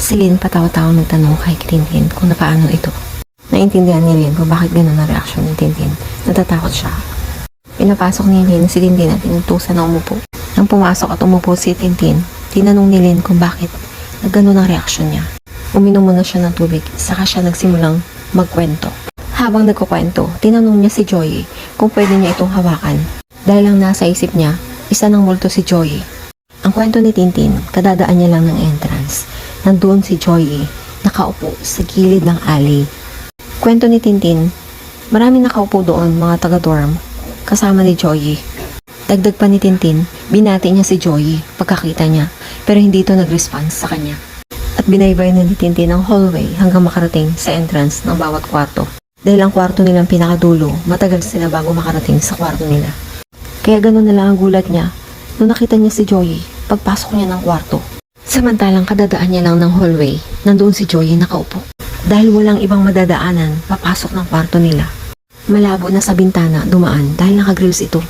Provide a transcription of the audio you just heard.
Si Lynn patawa-tawa nagtanong kay Tintin kung paano ito. Naintindihan ni Lynn kung bakit ganun ang reaksyon ni Tintin. Natatakot siya. Pinapasok ni Lynn si Tintin at inutusan na umupo. Nang pumasok at umupo si Tintin, tinanong ni Lynn kung bakit na ganun ang reaksyon niya. Uminom muna siya ng tubig, saka siya nagsimulang magkwento. Habang nagkukwento, tinanong niya si Joey kung pwede niya itong hawakan. Dahil lang nasa isip niya, isa ng multo si Joey. Ang kwento ni Tintin, kadadaan niya lang ng entrance. Nandoon si Joey, nakaupo sa gilid ng alley. Kwento ni Tintin, maraming nakaupo doon mga taga-dorm, kasama ni Joey. Dagdag pa ni Tintin, binati niya si Joey pagkakita niya, pero hindi ito nag-response sa kanya. At binaybay na ni Tintin ang hallway hanggang makarating sa entrance ng bawat kwarto. Dahil ang kwarto nilang pinakadulo, matagal sila bago makarating sa kwarto nila. Kaya ganun na lang ang gulat niya nung nakita niya si Joey pagpasok niya ng kwarto. Samantalang kadadaan niya lang ng hallway, nandoon si Joey nakaupo. Dahil walang ibang madadaanan, papasok ng kwarto nila. Malabo na sa bintana dumaan dahil nakagrills ito.